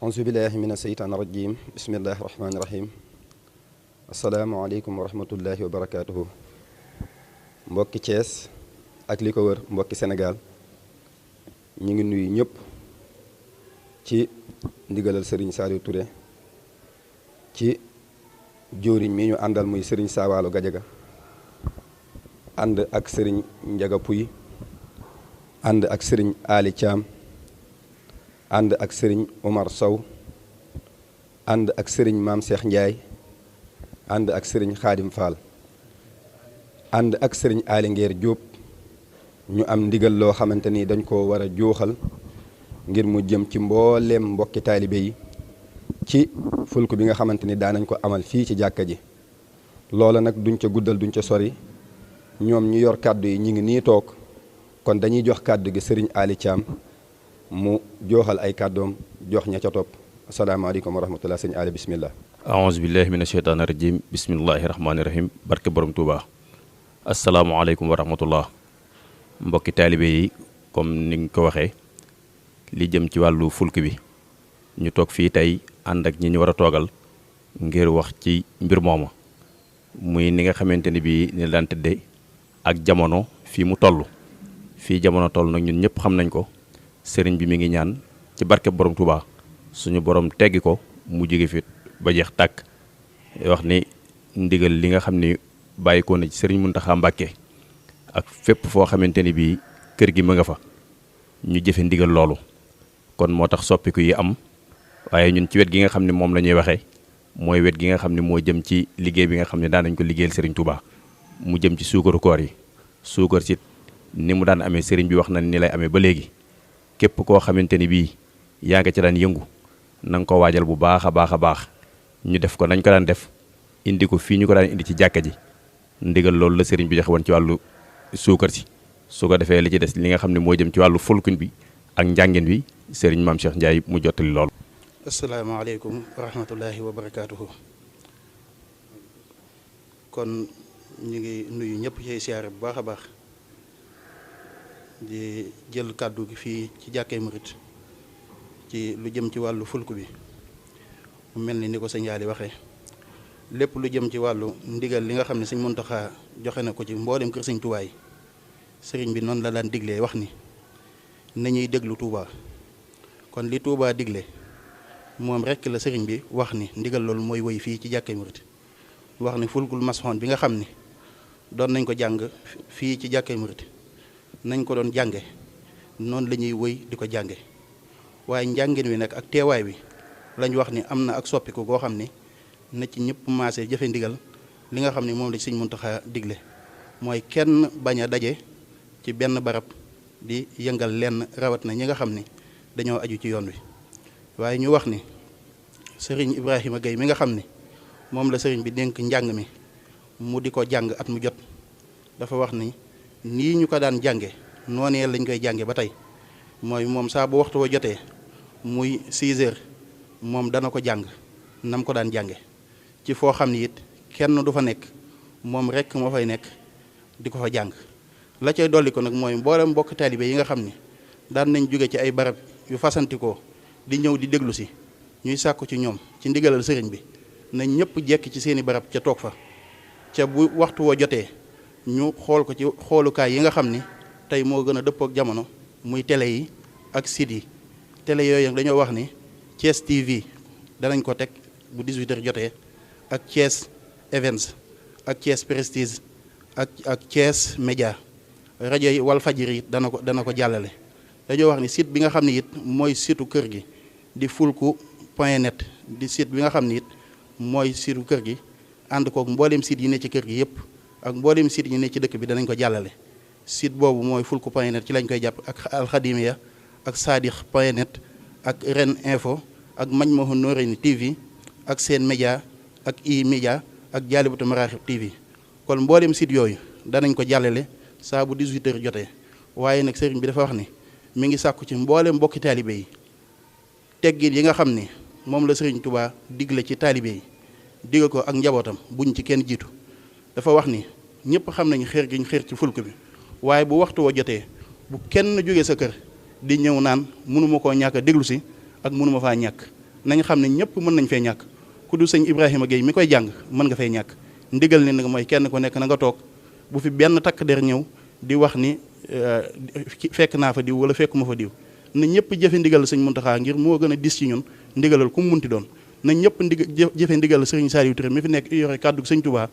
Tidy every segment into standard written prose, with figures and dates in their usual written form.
auzu billahi mina seytaani rajim bismillahi rahmaani rahim asalaamualeykum wa rahmatullahi wa barakaatuhu. Mbokki Thiès ak li ko wër, mbokki Sénégal, ñu ngi nuyu ñëpp ci ndigalal Serigne Saliou Touré ci jóoriñ mi ñu àndal muy Serigne Sawalo Gadiaga ànd ak Serigne Ndiaga Pouy ànd ak Serigne Ali Thiam ànd ak Serigne Omar Sow ànd ak Serigne Maam Cheikh Ndiaye ànd ak Serigne Khadim Fall ànd ak Serigne Ali Nguer Diop. ñu am ndigal loo xamante ni dañ ko war a jooxal ngir mu jëm ci mbooleem mbokki taalibe yi ci fulku bi nga xamante ni daanañ ko amal fii ci jàkka ji. loola nag duñ ca guddal duñ ca sori, ñoom ñu yor kàddu yi ñu ngi nii toog, kon dañuy jox kàddu gi Serigne Ali Thiam mu jooxal ay kàddoom jox ña ca topp. asalaamaaleykum wa rahmatullah. Sëñ Ali, bismillah. aouzu billahi mina sheytaani rajim bismillahi rahmaani rahim. barke borom Touba. asalaamualeykum wa rahmatullah. mbokki taalibe yi, comme ni nga ko waxee, li jëm ci wàllu fulk bi ñu toog fii tey ànd ak ñi ñu war a toogal ngir wax ci mbir moomu, muy ni nga xamante ni bii ni daan tëdde ak jamono fii mu toll. fii jamono toll nag ñun ñëpp xam nañ ko. sëriñ bi mi ngi ñaan ci barke borom Touba suñu borom teggi ko mu jóge fi ba jeex tàkk. wax ni ndigal li nga xam ni bàyyi ko na ci sëriñ Mountakha Mbacké ak fépp foo xamante ni bii kër gi mu nga fa ñu jëfe ndigal loolu. kon moo tax soppiku yi am, waaye ñun ci wet gi nga xam ne moom la ñuy waxee mooy wet gi nga xam ne moo jëm ci liggéey bi nga xam ne daan nañ ko liggéeyal Serigne Touba mu jëm ci suukaru koor yi. suukar si ni mu daan amee Serigne bi wax na ni lay amee ba léegi. képp koo xamante ni bii yaa nga ci daan yëngu na nga ko waajal bu baax a baax a baax. ñu def ko nañ ko daan def, indi ko fii ñu ko daan indi ci jàkka ji. ndigal loolu la Serigne bi joxe woon ci wàllu suukar si. su ko defee li ci des li nga xam ne moo jëm ci wàllu fulkuñ bi ak njàngin bi Serigne Maam Cheikh Ndiaye mu jottali loolu. asalaamaaleykum wa rahmatullahi wa barakaatuhu. kon ñu ngi nuyu ñëpp ci siyaare bu baax a baax di jël kàddu gi fii ci jàkkee murit ci lu jëm ci wàllu fulku bi. mu mel ni ko sëñ Yaali waxee, lépp lu jëm ci wàllu ndigal li nga xam ne sëñ Muntaxa joxe na ko ci mboolem kër sëñ Tuubaa yi, sëriñ bi noonu la daan diglee wax ni nañuy déglu Touba. kon li Touba digle moom rekk la sëriñ bi wax ni ndigal loolu mooy woy fii ci jàkkee murit. wax ni fulkul masxoon bi nga xam ni doon nañ ko jàng fii ci jàkkee murit nañ ko doon jànge noonu la ñuy woy di ko jànge. waaye njàngin wi nag ak teewaay wi lañ wax ni am na ak soppiku goo xam ni na ci ñëpp maase jëfe ndigal li nga xam ni moom la sëñ Muntaxa digle, mooy kenn bañ a daje ci benn barab di yëngal lenn, rawat na ñi nga xam ni dañoo aju ci yoon wi. waaye ñu wax ni sëriñ Ibrahima Gueye mi nga xam ni moom la sëriñ bi dénk njàng mi mu di ko jàng at mu jot, dafa wax ni nii ñu ko daan jànge noonee lañ koy jànge ba tey. mooy moom saa bu waxtu wa jotee muy 6 heures moom dana ko jàng nam ko daan jànge ci foo xam ni it kenn du fa nekk, moom rekk moo fay nekk di ko fa jàng. la cay dolli ko nag mooy mboolem mbokk taalibe yi nga xam ni daan nañ jóge ci ay barab yu fasantikoo di ñëw di déglu si, ñuy sàkku ci ñoom ci ndigalal sëriñ bi nañ ñëpp jekk ci seeni barab ca toog fa. ca bu waxtu woo jotee ñu xool ko ci xoolukaay yi nga xam ni tey moo gën a dëppoo ak jamono, muy télé yi ak site yi. télé yooyu dañoo wax ni Thiès TV danañ ko teg bu 18h jotee, ak Thiès Events ak Thiès Prestige ak Thiès Média. rajo yi Walfadjri it dana ko jàllale. dañoo wax ni site bi nga xam ne it mooy situ kër gi di fulku.net di site bi nga xam ne it mooy situ kër gi, ànd kook mbooleem site yi ne ci kër gi yëpp ak mbooleem site yi ne ci dëkk bi danañ ko jàllale. site boobu mooy fulku.net ci lañ koy jàpp, ak alxadimiya ak sadix.net ak ren info ak Majmahun Nurayni TV ak seen média ak i-média ak jaalibatu maraaxib TV. kon mbooleem site yooyu danañ ko jàllale saa bu 18h jotee. waaye nag sëriñ bi dafa wax ni mi ngi sàkku ci mbooleem mbokki taalibe yi teggin yi nga xam ni moom la sëriñ Touba digle ci taalibe yi, digal ko ak njabootam buñ ci kenn jiitu. dafa wax ni ñëpp xam nañu xeer gi ñu xeer ci fulk bi, waaye bu waxtu wa jotee bu kenn jógee sa kër di ñëw naan mënuma koo ñàkk a déglu si ak mënuma faa ñàkk. nañ xam ne ñëpp mën nañ fee ñàkk ku du sëñ Ibrahima Gueye mi koy jàng mën nga fay ñàkk. ndigal ni nag mooy kenn ku nekk na nga toog bu fi benn takk der ñëw di wax ni fekk naa fa diw wala fekkuma fa diw na ñëpp jëfe ndigal sëñ Muntaxa ngir moo gën a dis ci ñun ndigalal ku mu munti doon na ñëpp jëfe ndigal sëriñ Saliou Touré mi fi nekk yore kàddu sëñ Touba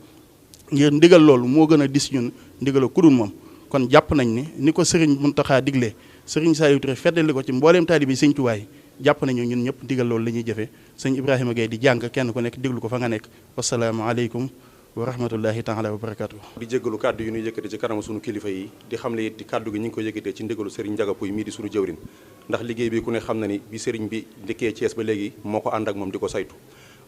ngir ndigal loolu moo gën a dis ñun ndigalal ku dul moom. kon jàpp nañ ni ko sëriñ Muntaxa diglee sëriñ Saliou Touré feddali ko ci mbooleem taalibe sëñ Touba yi jàpp nañu ñun ñëpp ndigal loolu la ñuy jëfe sëñ Ibrahima Gueye di jàng kenn ku nekk déglu ko fa nga nekk wasalaamaaleykum wa rahmatullahi taala wa barakatuh. di jéggalu kàddu yi ñuy yëkkate ci kanamu sunu kilifa yi di xam le it di kàddu gi ñu ngi ko yëkkatee ci ndigalu Serigne Ndiaga Pouye mii di sunu jëwrin ndax liggéey bi ku ne xam na ni bi Serigne bi ndikkee Thiès ba léegi moo ko ànd ak moom di ko saytu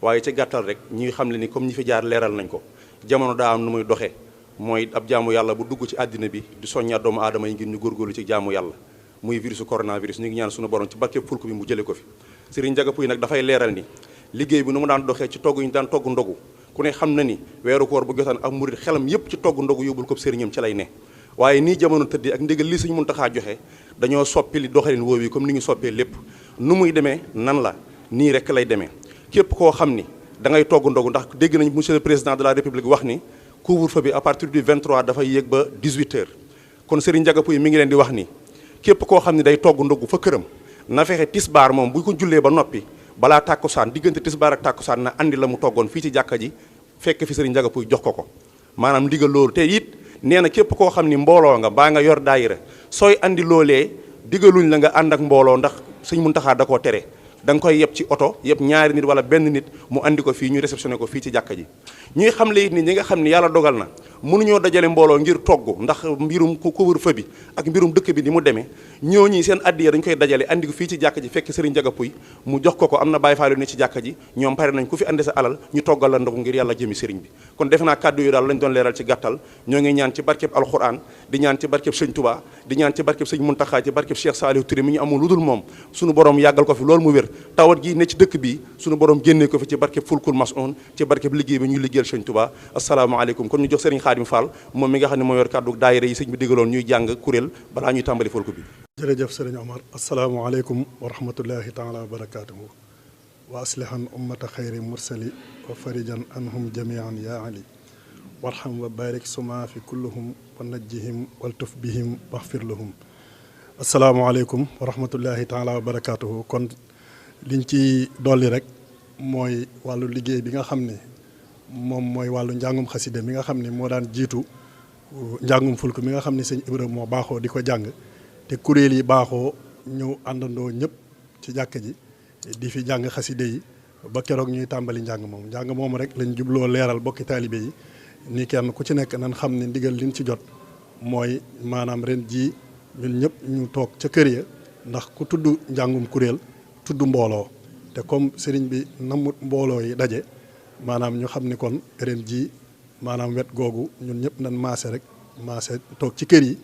waaye ci gàttal rek ñuy xam le ni comme ñi fi jaar leeral nañ ko jamono daa am nu muy doxee mooy ab jaamu yàlla bu dugg ci àddina bi di soññaat doomu aadama yi ngir ñu góorgóorlu ci jaamu yàlla muy virusu coronavirus ñu ngi ñaan sunu borom ci barkeb fulku bi mu jële ko fi Serigne Ndiaga Pouye nag dafay leeral ni liggéey bi nu mu daan doxee ci togg ñu daan togg ndogu ku ne xam na ni weeru koor bu jotaan ak murid xelam yépp ci togg ndogu yóbbul ko sëriñam ci lay ne waaye nii jamono tëddee ak ndigal li Sëriñ Muntaxa joxe dañoo soppi li doxalin woowu yi comme ni ñu soppee lépp nu muy demee nan la nii rek lay demee képp koo xam ni da ngay togg ndogu ndax dégg nañ monsieur le président de la république wax ni couvre-feu bi à partir du 23 dafay yéeg ba 18 heures kon Serigne Ndiaga Pouye mi ngi leen di wax ni képp koo xam ni day togg ndogu fa këram na fexe tisbaar moom bu ko jullee ba noppi balaa tàkkusaan diggante tisbaar ak tàkkusaan na andi la mu toggoon fii ci jàkka ji fekk fi Serigne Ndiaga Pouye jox ko maanaam ndigal loolu te it nee na képp koo xam ni mbooloo nga baa nga yor daayira sooy andi loolee digaluñ la nga ànd ak mbooloo ndax Sëñ Muntaxa da koo tere da nga koy yeb ci oto yeb ñaari nit wala benn nit mu andi ko fii ñu réceptionné ko fii ci jàkka ji ñuy xam le it ni ñi nga xam ni yàlla dogal na mënuñoo dajale mbooloo ngir togg ndax mbirum couvre-feu bi ak mbirum dëkk bi ni mu demee ñooñi seen addiya dañ koy dajale andi ko fii ci jàkka ji fekk Serigne Ndiaga Pouye mu jox ko am na Baye Fall yu ne ci jàkka ji ñoom pare nañ ku fi andi sa alal ñu toggal la ndogu ngir yàlla jëmi Serigne bi kon defe naa kàddu yu daal lañ doon leeral ci gàttal ñoo ngi ñaan ci barkeb alxuraan di ñaan ci barkeb Sëñ Touba di ñaan ci barkeb Sëñ Muntaxa ci barkeb Cheikh Saliou Touré mi ñu amul lu dul moom suñu borom yàggal ko fi loolu mu wér tawat gi ne ci dëkk bi suñu borom génnee ko fi ci barkeb fulkul masoon ci barkeb liggéey bi ñuy liggéeyal Sëñ Touba asalaamaaleykum kon ñu jox Serigne Khadim Fall moom mi nga xam ne moo yor kàddu daayira yi sëñ bi digaloon ñuy jàng kuréel balaa ñuy tàmbali fulku bi jërëjëf sëriñ Omar asalaamaaleykum wa rahmatullahi taala wa barakatuhu wa aslihan ummata xayri mursali wa farijan anhum jamian ya ali warham wa barik suma fi kulluhum wa najjihim waltuf bihim waxfir lahum asalaamaaleykum wa rahmatullahi taala wa barakatuhu kon liñ ci dolli rek mooy wàllu liggéey bi nga xam ne moom mooy wàllu njàngum xasida mi nga xam ne moo daan jiitu njàngum fulk mi nga xam ne sëñ Ibrahima moo baaxoo di ko jàng te kuréel yi baaxoo ñëw àndandoo ñëpp ci jàkka ji di fi jàng xaside yi ba keroog ñuy tàmbali njàng moom rek lañ jubloo leeral bokki taalibe yi ni kenn ku ci nekk nan xam ne ndigal liñ ci jot mooy maanaam ren jii ñun ñëpp ñu toog ca kër ya ndax ku tudd njàngum kuréel tudd mbooloo te comme sëriñ bi namut mbooloo yi daje maanaam ñu xam ni kon ren jii maanaam wet googu ñun ñëpp nan maase toog ci kër yi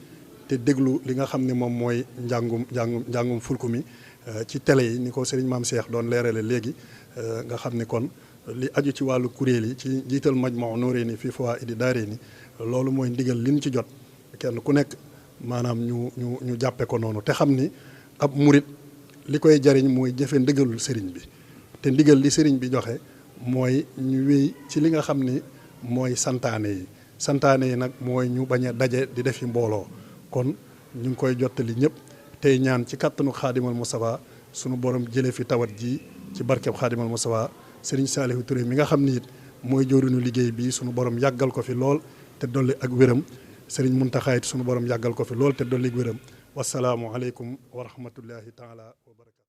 te déglu li nga xam ne moom mooy njàngum fulku mi ci télé yi ni ko sëriñ Maam Cheikh doon leerale léegi nga xam ni kon li aju ci wàllu kuréel yi ci jiital Majmahun Nurayni fii Fawaa'idi Daarayni loolu mooy ndigal liñ ci jot kenn ku nekk maanaam ñu jàppe ko noonu te xam ni ab murit li koy jariñ mooy jëfe ndigalul sëriñ bi te ndigal li sëriñ bi joxe mooy ñu wéy ci li nga xam ni mooy santaane yi nag mooy ñu bañ a daje di defi mbooloo kon ñu ngi koy jottali ñëpp tey ñaan ci kattanu Xaadimal Mustafa sunu borom jëlee fi tawat ji ci barkeb Xaadimal Mustafa Serigne Saliou Touré mi nga xam ni it mooy jooruñu liggéey bi sunu borom yàggal ko fi lool te dolli ak wéram Serigne Muntaxa it sunu borom yàggal ko fi lool te dolli ak wéram wasalaamu aleykum wa rahmatullahi taala wa barakatu